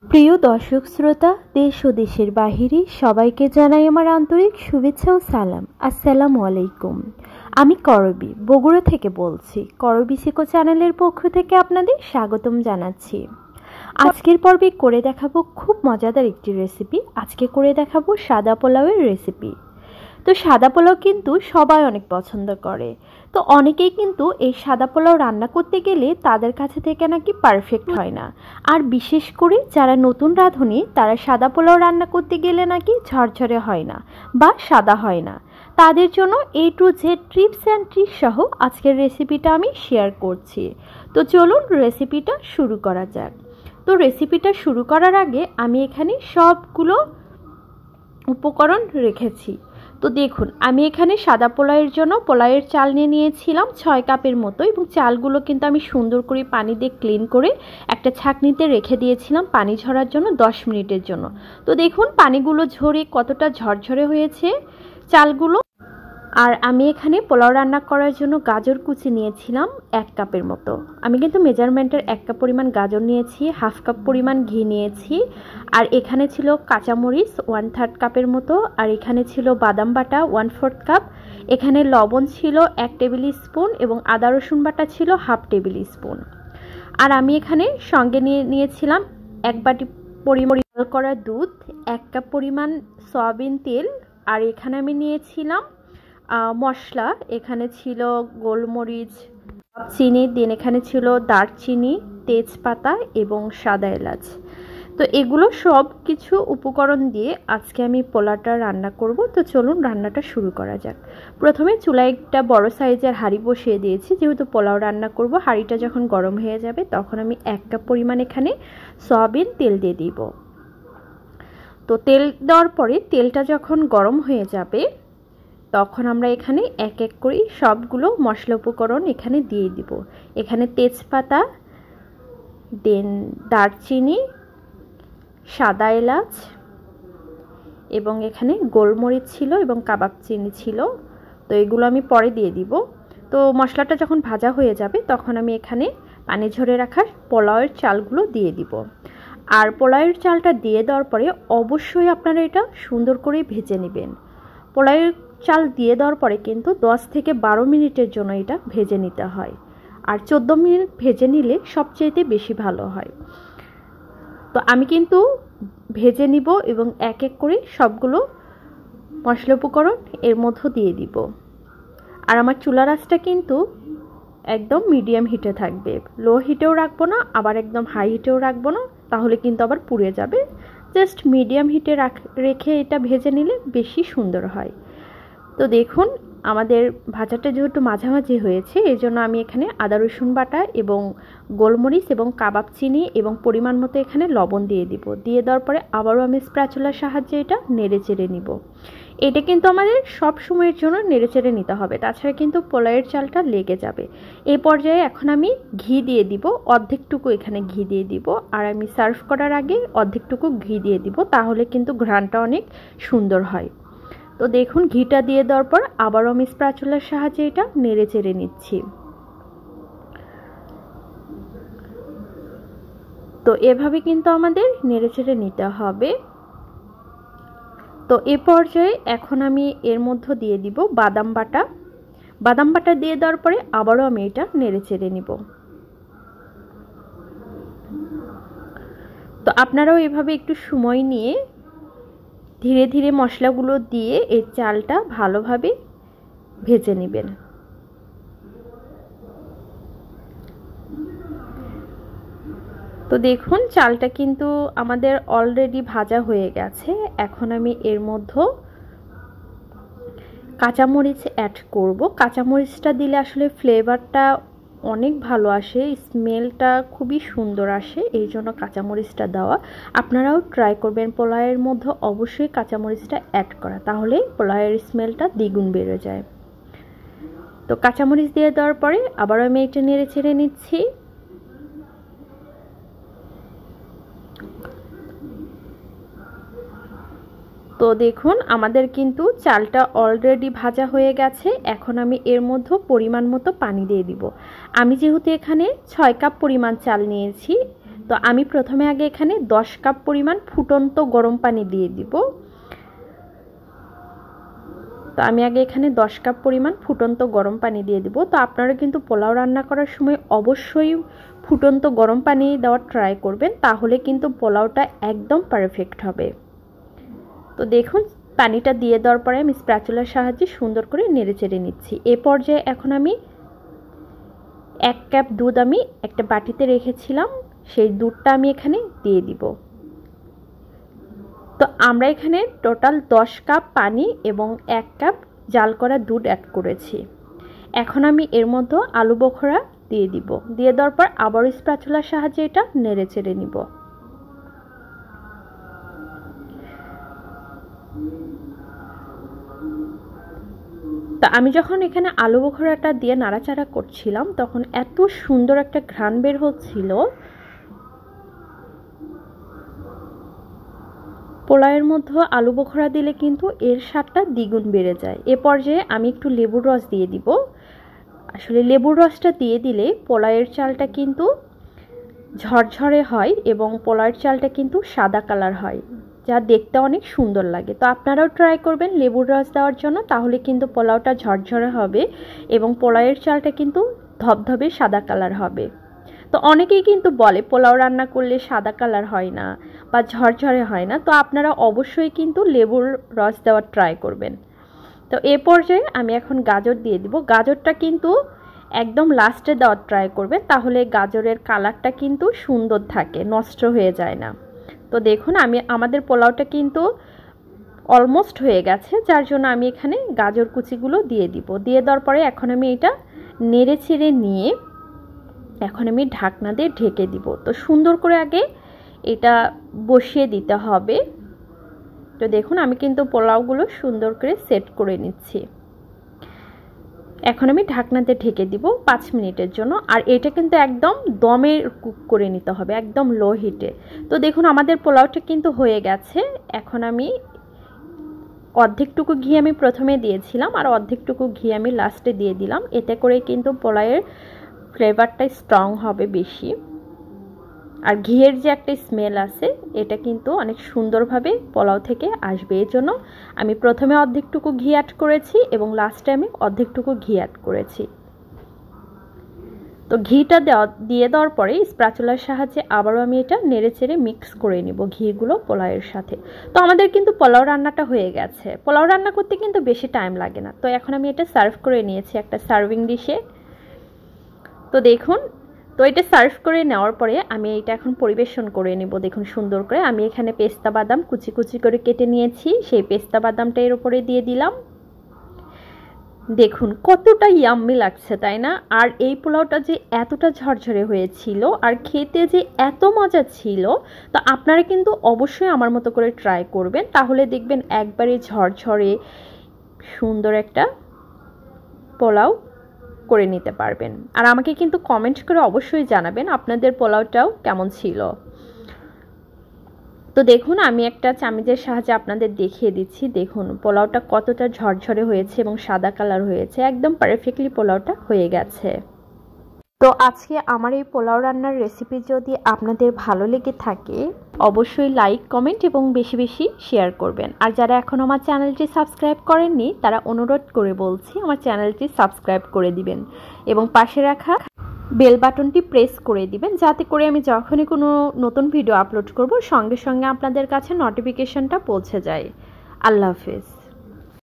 প্রিয় দর্শক শ্রোতা, দেশ ও দেশের বাহিরে সবাইকে জানাই আমার আন্তরিক শুভেচ্ছা ও সালাম। আসসালামু আলাইকুম। আমি করবী বগুড়া থেকে বলছি। করবী সিকো চ্যানেলের পক্ষ থেকে আপনাদের স্বাগতম জানাচ্ছি। আজকের পর্বে করে দেখাবো খুব মজাদার একটি রেসিপি। আজকে করে দেখাবো সাদা পোলাওয়ের রেসিপি। তো সাদা পোলাও কিন্তু সবাই অনেক পছন্দ করে। তো অনেকেই কিন্তু এই সাদা পোলাও রান্না করতে গেলে তাদের কাছে থেকে নাকি পারফেক্ট হয় না। আর বিশেষ করে যারা নতুন রাঁধুনি তারা সাদা পোলাও রান্না করতে গেলে নাকি ঝরঝরে হয় না বা সাদা হয় না। তাদের জন্য A to Z tips and tricks সহ আজকের রেসিপিটা আমি শেয়ার করছি। তো চলুন রেসিপিটা শুরু করা যাক। তো রেসিপিটা শুরু করার আগে আমি এখানে সবগুলো উপকরণ রেখেছি। তো দেখুন, আমি এখানে সাদা পোলাওয়ের জন্য পোলাওয়ের চাল নিয়েছিলাম 6 কাপের মতো, এবং চালগুলো কিন্তু আমি সুন্দর করে পানি দিয়ে ক্লিন করে একটা ছাঁকনিতে রেখে দিয়েছিলাম পানি ঝরার জন্য 10 মিনিটের জন্য। তো দেখুন পানিগুলো ঝরে কতটা ঝরঝরে হয়েছে চালগুলো। আর আমি এখানে পোলাও রান্না করার জন্য গাজর কুচি নিয়েছিলাম 1 কাপের মতো। আমি কিন্তু মেজারমেন্টের 1 কাপ পরিমাণ গাজর নিয়েছি, হাফ কাপ পরিমাণ ঘি নিয়েছি। আর এখানে ছিল কাঁচামরিচ 1/3 কাপের মতো। আর এখানে ছিল বাদাম বাটা 1/4 কাপ। এখানে লবণ ছিল 1 টেবিল স্পুন এবং আদা রসুন বাটা ছিল হাফ টেবিল স্পুন। আর আমি এখানে সঙ্গে নিয়েছিলাম 1 বাটি পরিমাণ করা দুধ, 1 কাপ পরিমাণ সয়াবিন তেল। আর এখানে আমি নিয়েছিলাম মশলা। এখানে ছিল গোলমরিচ, চিনি, দেন এখানে ছিল দারচিনি, তেজপাতা এবং সাদা এলাচ। তো এগুলো সব কিছু উপকরণ দিয়ে আজকে আমি পোলাওটা রান্না করব। তো চলুন রান্নাটা শুরু করা যাক। প্রথমে চুলায় একটা বড় সাইজের হাঁড়ি বসিয়ে দিয়েছি, যেহেতু পোলাও রান্না করব। হাঁড়িটা যখন গরম হয়ে যাবে তখন আমি 1 কাপ পরিমাণ এখানে সয়াবিন তেল দিয়ে দিব। তো তেল দেওয়ার পরে তেলটা যখন গরম হয়ে যাবে তখন আমরা এখানে এক এক করে সবগুলো মশলা উপকরণ এখানে দিয়ে দিব। এখানে তেজপাতা, দেন দারচিনি, সাদা এলাচ এবং এখানে গোলমরিচ ছিল এবং কাবাব চিনি ছিল। তো এগুলো আমি পরে দিয়ে দিব। তো মশলাটা যখন ভাজা হয়ে যাবে তখন আমি এখানে পানি ঝরে রাখা পোলাওয়ের চালগুলো দিয়ে দিব। আর পোলাওয়ের চালটা দিয়ে দেওয়ার পরে অবশ্যই আপনারা এটা সুন্দর করে ভেজে নেবেন। পোলাওয়ের চাল দিয়ে দেওয়ার পরে কিন্তু 10 থেকে 12 মিনিটের জন্য এটা ভেজে নিতে হয়। আর 14 মিনিট ভেজে নিলে সবচেয়ে বেশি ভালো হয়। তো আমি কিন্তু ভেজে নিব এবং এক এক করে সবগুলো মশলা উপকরণ এর মধ্যে দিয়ে দিব। আর আমার চুলার আঁচটা কিন্তু একদম মিডিয়াম হিটে থাকবে, লো হিটেও রাখবো না, আবার একদম হাই হিটেও রাখবো না, তাহলে কিন্তু আবার পুড়ে যাবে। জাস্ট মিডিয়াম হিটে রেখে এটা ভেজে নিলে বেশি সুন্দর হয়। তো দেখুন আমাদের ভাজাটা যেহেতু মাঝামাঝি হয়েছে, এই জন্য আমি এখানে আদা রসুন বাটা এবং গোলমরিচ এবং কাবাব চিনি এবং পরিমাণ মতো এখানে লবণ দিয়ে দিব। দিয়ে দেওয়ার পরে আবারও আমি স্প্যাচুলার সাহায্যে এটা নেড়ে চেড়ে নিব। এটা কিন্তু আমাদের সব সময়ের জন্য নেড়ে চেড়ে নিতে হবে, তাছাড়া কিন্তু পোলাওয়ের চালটা লেগে যাবে। এই পর্যায়ে এখন আমি ঘি দিয়ে দিব, অর্ধেকটুকু এখানে ঘি দিয়ে দিব। আর আমি সার্ভ করার আগে অর্ধেকটুকু ঘি দিয়ে দিব, তাহলে কিন্তু ঘ্রাণটা অনেক সুন্দর হয়। তো দেখুন ঘিটা দিয়ে দেওয়ার পর আবারও আমি স্প্যাচুলার সাহায্যে এটা নেড়ে চেড়ে নিচ্ছি। তো এভাবে কিন্তু আমাদের নেড়ে চেড়ে নিতে হবে। তো এ পর্যায়ে এখন আমি এর মধ্যে দিয়ে দিব বাদাম বাটা। বাদাম বাটা দিয়ে দেওয়ার পরে আবারও আমি এটা নেড়ে চেড়ে নিব। তো আপনারাও এভাবে একটু সময় নিয়ে ধীরে ধীরে মশলাগুলো দিয়ে এই চালটা ভালোভাবে ভেজে নেবেন। তো দেখুন চালটা কিন্তু আমাদের অলরেডি ভাজা হয়ে গেছে। এখন আমি এর মধ্যে কাঁচামরিচ অ্যাড করব। কাঁচামরিচটা দিলে আসলে ফ্লেভারটা অনেক ভালো আসে, স্মেলটা খুবই সুন্দর আসে, এই জন্য কাঁচামরিচটা দেওয়া। আপনারাও ট্রাই করবেন পোলাওয়ের মধ্যে অবশ্যই কাঁচামরিচটা অ্যাড করা, তাহলে পোলাওয়ের স্মেলটা দ্বিগুণ বেড়ে যায়। তো কাঁচামরিচ দিয়ে দেওয়ার পরে আবারও আমি এটা নেড়ে ছেড়ে নিচ্ছি। তো দেখুন আমাদের কিন্তু চালটা অলরেডি ভাজা হয়ে গেছে। এখন আমি এর মধ্যে পরিমাণ মতো পানি দিয়ে দিব। আমি যেহেতু এখানে 6 কাপ পরিমাণ চাল নিয়েছি, তো আমি প্রথমে আগে এখানে 10 কাপ পরিমাণ ফুটন্ত গরম পানি দিয়ে দিব। তো আমি আগে এখানে 10 কাপ পরিমাণ ফুটন্ত গরম পানি দিয়ে দিব। তো আপনারা কিন্তু পোলাও রান্না করার সময় অবশ্যই ফুটন্ত গরম পানি দেওয়ার ট্রাই করবেন, তাহলে কিন্তু পোলাওটা একদম পারফেক্ট হবে। তো দেখুন পানিটা দিয়ে দেওয়ার পরে আমি স্প্যাচুলার সাহায্যে সুন্দর করে নেড়েচেড়ে নিচ্ছি। এ পর্যায়ে এখন আমি 1 কাপ দুধ আমি একটা বাটিতে রেখেছিলাম, সেই দুধটা আমি এখানে দিয়ে দিব। তো আমরা এখানে টোটাল 10 কাপ পানি এবং 1 কাপ জাল করা দুধ অ্যাড করেছি। এখন আমি এর মধ্যে আলু বোখরা দিয়ে দিব। দিয়ে দেওয়ার পর আবার স্প্যাচুলার সাহায্যে এটা নেড়েচেড়ে নিব। তো আমি যখন এখানে আলু বোখরাটা দিয়ে নাড়াচাড়া করছিলাম তখন এত সুন্দর একটা ঘ্রাণ বের হচ্ছিল। পোলাওয়ের মধ্যে আলু বোখরা দিলে কিন্তু এর স্বাদটা দ্বিগুণ বেড়ে যায়। এ পর্যায়ে আমি একটু লেবুর রস দিয়ে দিব। আসলে লেবুর রসটা দিয়ে দিলে পোলাওয়ের চালটা কিন্তু ঝরঝরে হয় এবং পোলাওয়ের চালটা কিন্তু সাদা কালার হয়, যা দেখতে অনেক সুন্দর লাগে। তো আপনারাও ট্রাই করবেন লেবুর রস দেওয়ার জন্য, তাহলে কিন্তু পোলাওটা ঝরঝরে হবে এবং পোলাওয়ের চালটা কিন্তু ধবধবে সাদা কালার হবে। তো অনেকেই কিন্তু বলে পোলাও রান্না করলে সাদা কালার হয় না বা ঝরঝরে হয় না। তো আপনারা অবশ্যই কিন্তু লেবুর রস দেওয়ার ট্রাই করবেন। তো এ পর্যায়ে আমি এখন গাজর দিয়ে দিব। গাজরটা কিন্তু একদম লাস্টে দেওয়ার ট্রাই করবেন, তাহলে গাজরের কালারটা কিন্তু সুন্দর থাকে, নষ্ট হয়ে যায় না। তো দেখুন আমাদের পোলাওটা কিন্তু অলমোস্ট হয়ে গেছে, যার জন্য আমি এখানে গাজর কুচিগুলো দিয়ে দিব। দিয়ে দেওয়ার পরে এখন আমি এটা নেড়ে ছেড়ে নিয়ে এখন আমি ঢাকনা দিয়ে ঢেকে দিব। তো সুন্দর করে আগে এটা বসিয়ে দিতে হবে। তো দেখুন আমি কিন্তু পোলাওগুলো সুন্দর করে সেট করে নিচ্ছি। এখন আমি ঢাকনা দিয়ে ঢেকে দিব 5 মিনিটের জন্য। আর এটা কিন্তু একদম দমে কুক করে নিতে হবে, একদম লো হিটে। তো দেখুন আমাদের পোলাওটা কিন্তু হয়ে গেছে। এখন আমি অর্ধেকটুকু ঘি আমি প্রথমে দিয়েছিলাম আর অর্ধেকটুকু ঘি আমি লাস্টে দিয়ে দিলাম। এতে করে কিন্তু পোলাওয়ের ফ্লেভারটা স্ট্রং হবে বেশি। আর ঘিয়ের যে একটা স্মেল আছে এটা কিন্তু অনেক সুন্দরভাবে পোলাও থেকে আসবে। এই জন্য আমি প্রথমে অর্ধেকটুকু ঘি অ্যাড করেছি এবং লাস্টে আমি অর্ধেকটুকু ঘি অ্যাড করেছি। তো ঘিটা দিয়ে দেওয়ার পরে স্প্যাচুলার সাহায্যে আবারও আমি এটা নেড়েচেড়ে মিক্স করে নিব ঘিগুলো পোলাওয়ের সাথে। তো আমাদের কিন্তু পোলাও রান্নাটা হয়ে গেছে। পোলাও রান্না করতে কিন্তু বেশি টাইম লাগে না। তো এখন আমি এটা সার্ভ করে নিয়েছি একটা সার্ভিং ডিশে। তো দেখুন, তো এটা সার্ভ করে নেওয়ার পরে আমি এটা এখন পরিবেশন করে নেব। দেখুন সুন্দর করে আমি এখানে পেস্তা বাদাম কুচি কুচি করে কেটে নিয়েছি, সেই পেস্তা বাদামটা এর উপরে দিয়ে দিলাম। দেখুন কতটা ইয়াম্মি লাগছে, তাই না? আর এই পোলাওটা যে এতটা ঝরঝরে হয়েছিল আর খেতে যে এত মজা ছিল। তো আপনারা কিন্তু অবশ্যই আমার মতো করে ট্রাই করবেন, তাহলে দেখবেন একবারে ঝরঝরে সুন্দর একটা পোলাও করে নিতে পারবেন। আর আমাকে কিন্তু কমেন্ট করে অবশ্যই জানাবেন আপনাদের পোলাওটাও কেমন ছিল। তো দেখুন আমি একটা চামচের সাহায্যে আপনাদের দেখিয়ে দিচ্ছি। দেখুন পোলাওটা কতটা ঝরঝরে হয়েছে এবং সাদা কালার হয়েছে, একদম পারফেক্টলি পোলাওটা হয়ে গেছে। তো আজকে আমার এই পোলাও রান্নার রেসিপি যদি আপনাদের ভালো লেগে থাকে অবশ্যই লাইক কমেন্ট এবং বেশি বেশি শেয়ার করবেন। আর যারা এখন আমার চ্যানেলটি সাবস্ক্রাইব করেননি তারা অনুরোধ করে বলছি আমার চ্যানেলটি সাবস্ক্রাইব করে দিবেন এবং পাশে রাখা বেল বাটনটি প্রেস করে দিবেন, যাতে করে আমি যখনই কোনো নতুন ভিডিও আপলোড করব সঙ্গে সঙ্গে আপনাদের কাছে নোটিফিকেশনটা পৌঁছে যায়। আল্লাহ হাফেজ।